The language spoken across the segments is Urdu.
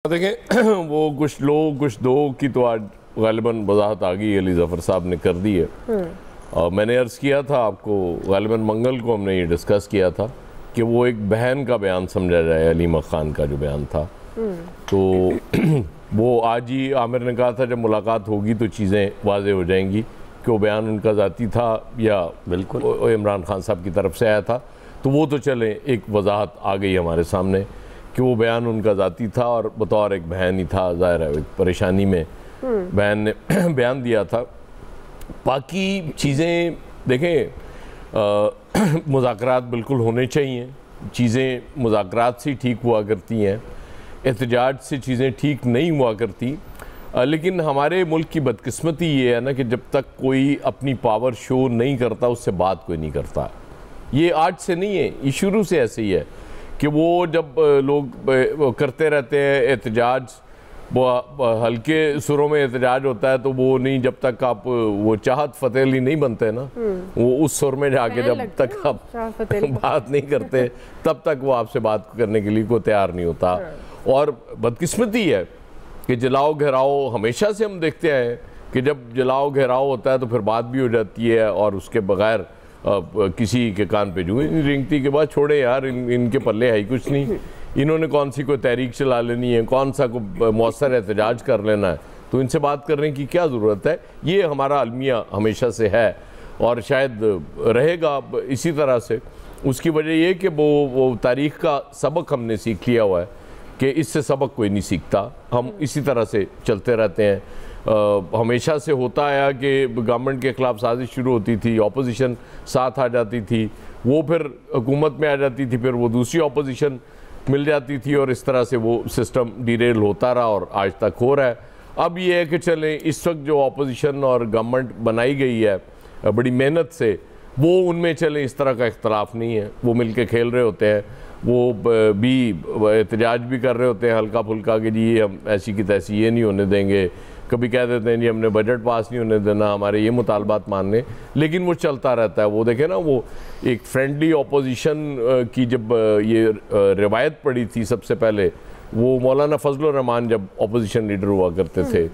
دیکھیں وہ کچھ لوگ کچھ دو کی تو آج غالباً وضاحت آ گئی علی ظفر صاحب نے کر دی ہے. اور میں نے عرض کیا تھا آپ کو غالباً منگل کو ہم نے یہ ڈسکس کیا تھا کہ وہ ایک بہن کا بیان سمجھا جائے علیمہ خان کا جو بیان تھا. تو وہ آج ہی عامر نے کہا تھا جب ملاقات ہوگی تو چیزیں واضح ہو جائیں گی کہ وہ بیان ان کا ذاتی تھا یا بالکل عمران خان صاحب کی طرف سے آیا تھا. تو وہ تو چلیں ایک وضاحت آ گئی ہمارے سامنے کہ وہ بیان ان کا ذاتی تھا اور بطور ایک بہن ہی تھا. ظاہر ہے ایک پریشانی میں بہن نے بیان دیا تھا. باقی چیزیں دیکھیں مذاکرات بالکل ہونے چاہیے. چیزیں مذاکرات سے ٹھیک ہوا کرتی ہیں, احتجاج سے چیزیں ٹھیک نہیں ہوا کرتی. لیکن ہمارے ملک کی بدقسمتی یہ ہے نا کہ جب تک کوئی اپنی پاور شو نہیں کرتا اس سے بات کوئی نہیں کرتا. یہ آج سے نہیں ہے, یہ شروع سے ایسے ہی ہے کہ وہ جب لوگ کرتے رہتے ہیں احتجاج, وہ ہلکے سروں میں احتجاج ہوتا ہے تو وہ نہیں, جب تک آپ وہ چاہت فتح علی نہیں بنتے نا, وہ اس سر میں جا کے جب تک آپ بات نہیں کرتے تب تک وہ آپ سے بات کرنے کے لیے کوئی تیار نہیں ہوتا. اور بدقسمتی ہے کہ جلاؤ گھیراؤ ہمیشہ سے ہم دیکھتے ہیں کہ جب جلاؤ گھیراؤ ہوتا ہے تو پھر بات بھی ہو جاتی ہے اور اس کے بغیر کسی کے کان پہ جوئیں نہیں رینگتی کے بعد چھوڑے یار ان کے پلے ہے ہی کچھ نہیں, انہوں نے کون سی کوئی تحریک چلا لینی ہے, کون سا کوئی مؤثر احتجاج کر لینا ہے, تو ان سے بات کرنے کی کیا ضرورت ہے. یہ ہمارا المیہ ہمیشہ سے ہے اور شاید رہے گا اسی طرح سے. اس کی وجہ یہ کہ وہ تاریخ کا سبق ہم نے سیکھ لیا ہوا ہے کہ اس سے سبق کوئی نہیں سیکھتا, ہم اسی طرح سے چلتے رہتے ہیں. ہمیشہ سے ہوتا آیا کہ گورنمنٹ کے خلاف سازش شروع ہوتی تھی, اپوزیشن ساتھ آ جاتی تھی, وہ پھر حکومت میں آ جاتی تھی, پھر وہ دوسری اپوزیشن مل جاتی تھی اور اس طرح سے وہ سسٹم ڈیریل ہوتا رہا اور آج تک ہو رہا ہے. اب یہ ہے کہ چلیں اس وقت جو اپوزیشن اور گورنمنٹ بنائی گئی ہے بڑی محنت سے, وہ ان میں چلیں اس طرح کا اختلاف نہیں ہے, وہ مل کے کھیل رہے ہوتے ہیں, وہ بھی احتجاج بھی کر رہے ہوتے ہیں ہلکا پھلکا کہ جی ہم ایسی کی تیسی یہ نہیں ہونے دیں گے, کبھی کہہ دیتے ہیں جی ہم نے بجٹ پاس نہیں ہونے دینا, ہمارے یہ مطالبات ماننے, لیکن وہ چلتا رہتا ہے. وہ دیکھیں نا وہ ایک فرینڈلی اپوزیشن کی جب یہ روایت پڑی تھی سب سے پہلے, وہ مولانا فضل الرحمان جب اپوزیشن لیڈر ہوا کرتے تھے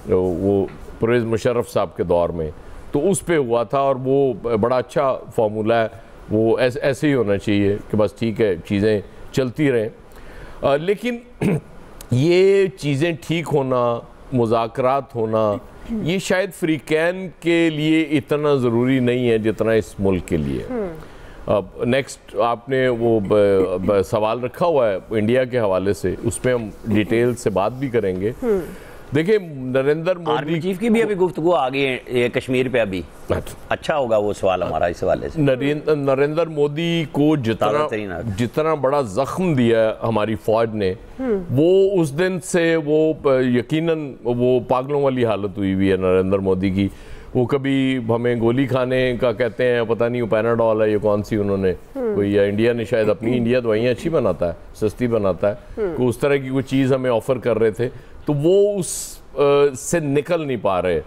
وہ پرویز مشرف صاحب کے دور میں, تو اس پہ ہوا تھا اور وہ بڑا اچھا فارمولہ ہے. وہ ایسے ہی ہونا چاہیے کہ بس ٹھیک ہے چیزیں چلتی رہیں. لیکن یہ چیزیں ٹھیک ہونا, مذاکرات ہونا, یہ شاید فریقین کے لیے اتنا ضروری نہیں ہے جتنا اس ملک کے لیے. نیکسٹ آپ نے وہ سوال رکھا ہوا ہے انڈیا کے حوالے سے, اس پہ ہم ڈیٹیل سے بات بھی کریں گے. دیکھیں نریندر مودی آرمی چیف کی بھی ابھی گفتگو آگئی ہے کشمیر پہ, ابھی اچھا ہوگا وہ سوال ہمارا اس حوالے سے. نریندر مودی کو جتنا بڑا زخم دیا ہے ہماری فوج نے, وہ اس دن سے وہ یقیناً وہ پاگلوں والی حالت ہوئی ہوئی ہے نریندر مودی کی. وہ کبھی ہمیں گولی کھانے کا کہتے ہیں, پتہ نہیں وہ پیناڈول ہے یہ کون سی انہوں نے کوئی, یا انڈیا نے شاید اپنی, انڈیا دوائیاں اچھی بناتا ہے, سستی بناتا ہے, اس طرح کی کوئی چیز ہمیں آفر کر رہے تھے, تو وہ اس سے نکل نہیں پا رہے.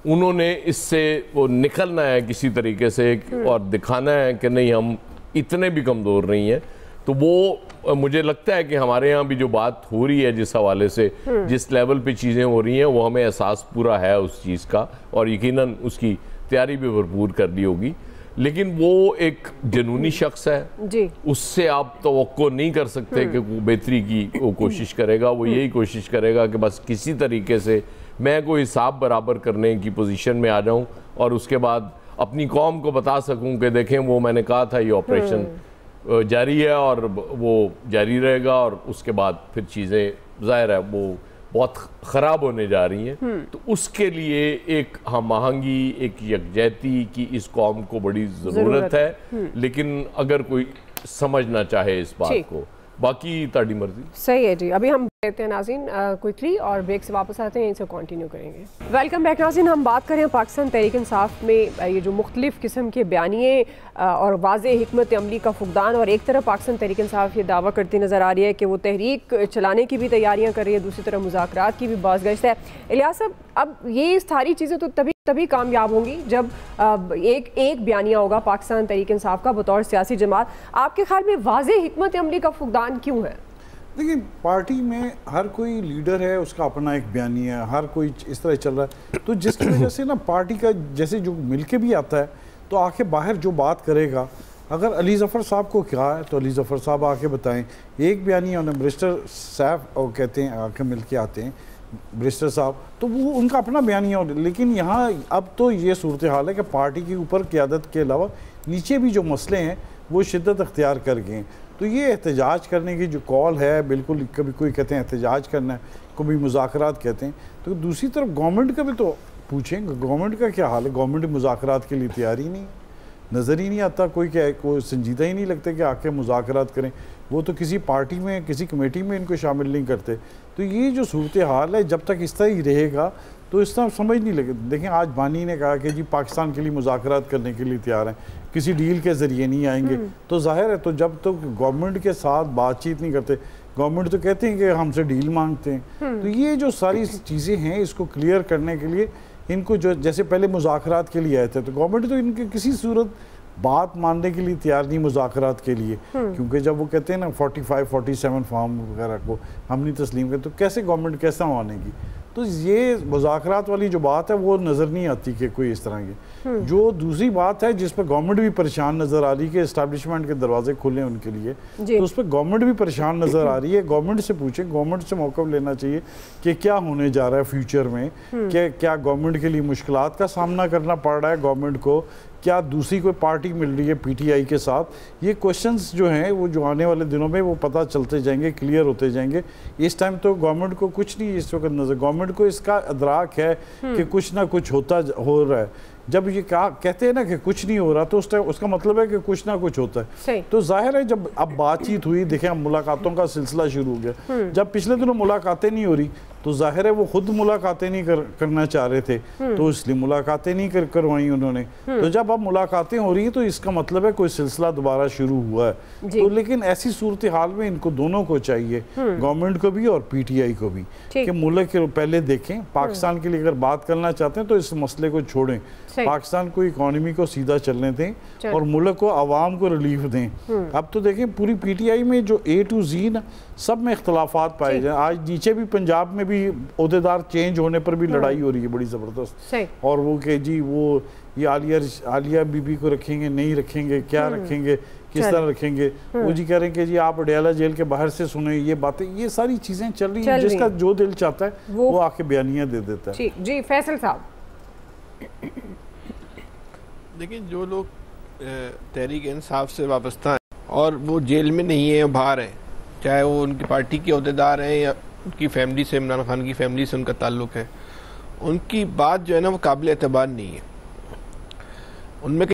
انہوں نے اس سے وہ نکلنا ہے کسی طریقے سے اور دکھانا ہے کہ نہیں ہم اتنے بھی کمزور نہیں ہیں. تو وہ مجھے لگتا ہے کہ ہمارے ہاں بھی جو بات ہو رہی ہے جس حوالے سے, جس لیول پہ چیزیں ہو رہی ہیں, وہ ہمیں احساس پورا ہے اس چیز کا اور یقیناً اس کی تیاری بھی بھرپور کر لی ہوگی. لیکن وہ ایک جنونی شخص ہے, اس سے آپ توقع نہیں کر سکتے کہ وہ بہتری کی وہ کوشش کرے گا. وہ یہی کوشش کرے گا کہ بس کسی طریقے سے میں کوئی حساب برابر کرنے کی پوزیشن میں آ جاؤں اور اس کے بعد اپنی قوم کو بتا سکوں کہ دیکھیں وہ میں نے کہا تھا یہ آپریشن جاری ہے اور وہ جاری رہے گا, اور اس کے بعد پھر چیزیں ظاہر ہے وہ بہت خراب ہونے جا رہی ہیں. تو اس کے لیے ایک ہم آہنگی, ایک یکجہتی کی اس قوم کو بڑی ضرورت ہے. لیکن اگر کوئی سمجھنا چاہے اس بات کو, باقی تاڑی مرضی. صحیح ہے جی. ابھی ہم لیتے ہیں ناظرین کوئکلی اور بریک سے واپس آتے ہیں, ان سے کنٹینیو کریں گے. ویلکم بیک ناظرین. ہم بات کریں پاکستان تحریک انصاف میں یہ جو مختلف قسم کے بیانیے اور واضح حکمت عملی کا فقدان, اور ایک طرف پاکستان تحریک انصاف یہ دعویٰ کرتی نظر آ رہی ہے کہ وہ تحریک چلانے کی بھی تیاریاں کر رہی ہے, دوسری طرف مذاکرات کی بھی باز گشت ہے. الیاس صاحب, اب یہ ساری چیزیں تو تبھی کامیاب ہوں گی جب ایک بیانیہ ہوگا پاکستان تحریک انصاف کا بطور سیاسی جماعت. آپ کے خیال میں واضح حکمت عملی کا فقدان کیوں ہے؟ دیکھیں پارٹی میں ہر کوئی لیڈر ہے، اس کا اپنا ایک بیانی ہے، ہر کوئی اس طرح چل رہا ہے، تو جس کی وجہ سے نا پارٹی کا جیسے جو مل کے بھی آتا ہے تو آ کے باہر جو بات کرے گا، اگر علی ظفر صاحب کو کیا ہے تو علی ظفر صاحب آ کے بتائیں، ایک بیانی انہیں برسٹر صاحب اور کہتے ہیں آ کے مل کے آتے ہیں برسٹر صاحب، تو وہ ان کا اپنا بیانیہ ہو، لیکن یہاں اب تو یہ صورتحال ہے کہ پارٹی کے اوپر قیادت کے علاوہ نیچے بھی جو مسئلے ہیں وہ شدت اختیار کر گئے ہیں، تو یہ احتجاج کرنے کی جو کال ہے بالکل، کبھی کوئی کہتے ہیں احتجاج کرنا ہے، کبھی مذاکرات کہتے ہیں، تو دوسری طرف گورنمنٹ کا بھی تو پوچھیں گورنمنٹ کا کیا حال ہے؟ گورنمنٹ مذاکرات کے لیے تیار ہی نہیں، نظر ہی نہیں آتا کوئی سنجیدہ ہی نہیں لگتا کہ آ کے مذاکرات کریں، وہ تو کسی پارٹی میں کسی کمیٹی میں ان کو شامل نہیں کرتے، تو یہ جو صورتحال ہے جب تک اس طرح ہی رہے گا تو اس طرح سمجھ نہیں لگے۔ دیکھیں آج بانی نے کہا کہ جی پاکستان کے لیے مذاکرات کرنے کے لیے تیار ہیں، کسی ڈیل کے ذریعے نہیں آئیں گے، تو ظاہر ہے تو جب تک گورنمنٹ کے ساتھ بات چیت نہیں کرتے، گورنمنٹ تو کہتے ہیں کہ ہم سے ڈیل مانگتے ہیں، تو یہ جو ساری چیزیں ہیں اس کو کلیئر کرنے کے لیے ان کو جو جیسے پہلے مذاکرات کے لیے آئے تھے تو گورنمنٹ تو ان کے کسی صورت بات ماننے کے لیے تیار نہیں مذاکرات کے لیے، کیونکہ جب وہ کہتے ہیں نا 45 47 فارم وغیرہ کو ہم نہیں تسلیم کرتے تو کیسے گورنمنٹ کیسا مانے گی؟ تو یہ مذاکرات والی جو بات ہے وہ نظر نہیں آتی کہ کوئی اس طرح کی، جو دوسری بات ہے جس پہ گورنمنٹ بھی پریشان نظر آ رہی کہ اسٹیبلشمنٹ کے دروازے کھلیں ان کے لیے، تو اس پہ گورنمنٹ بھی پریشان نظر آ رہی ہے۔ گورنمنٹ سے پوچھیں، گورنمنٹ سے موقف لینا چاہیے کہ کیا ہونے جا رہا ہے فیوچر میں، کہ کیا گورنمنٹ کے لیے مشکلات کا سامنا کرنا پڑ رہا ہے گورنمنٹ کو، کیا دوسری کوئی پارٹی مل رہی ہے پی ٹی آئی کے ساتھ، یہ کوشچنز جو ہیں وہ جو آنے والے دنوں میں وہ پتہ چلتے جائیں گے، کلیئر ہوتے جائیں گے۔ اس ٹائم تو گورنمنٹ کو کچھ نہیں اس وقت نظر، گورنمنٹ کو اس کا ادراک ہے کہ کچھ نہ کچھ ہو رہا ہے، جب یہ کہتے ہیں نا کہ کچھ نہیں ہو رہا تو اس کا مطلب ہے کہ کچھ نہ کچھ ہوتا ہے، تو ظاہر ہے جب اب بات چیت ہوئی، دیکھیں اب ملاقاتوں کا سلسلہ شروع ہو گیا، جب پچھلے دنوں ملاقاتیں نہیں ہو رہی تو ظاہر ہے وہ خود ملاقاتیں نہیں کرنا چاہ رہے تھے تو اس لیے ملاقاتیں نہیں کروائیں انہوں نے، تو جب اب ملاقاتیں ہو رہی ہیں تو اس کا مطلب ہے کوئی سلسلہ دوبارہ شروع ہوا ہے، تو لیکن ایسی صورتحال میں ان کو دونوں کو چاہیے، گورنمنٹ کو بھی اور پی ٹی آئی کو بھی، کہ ملک کے پہلے دیکھیں، پاکستان کے لیے اگر بات کرنا چاہتے ہیں تو اس مسئلے کو چھوڑیں، پاکستان کو اکانومی کو سیدھا چلنے دیں اور ملک کو عوام کو ریلیف دیں۔ اب تو دیکھیں پوری پی ٹی آئی میں جو اے ٹو زی نا سب میں اختلافات پائے جائیں، آج نیچے بھی پنجاب میں بھی عہدیدار چینج ہونے پر بھی لڑائی ہو رہی ہے بڑی زبردست، اور وہ کہ جی وہ یہ عالیہ بی بی کو رکھیں گے نہیں رکھیں گے، کیا رکھیں گے، کس طرح رکھیں گے، وہ جی کہہ رہے ہیں کہ جی آپ اڈیالہ جیل کے باہر سے سنیں، یہ باتیں یہ ساری چیزیں چل رہی ہیں، جس کا جو دل چاہتا ہے وہ آ کے بیانیہ دے دیتا ہے۔ جی فیصل صاحب، دیکھیں جو لوگ تحریک انصاف سے وابستہ ہیں اور وہ جیل میں نہیں ہیں، باہر ہیں، چاہے وہ ان کی پارٹی کے عہدیدار ہیں یا ان کی فیملی سے، عمران خان کی فیملی سے ان کا تعلق ہے، ان کی بات جو ہے نا وہ قابل اعتبار نہیں ہے، ان میں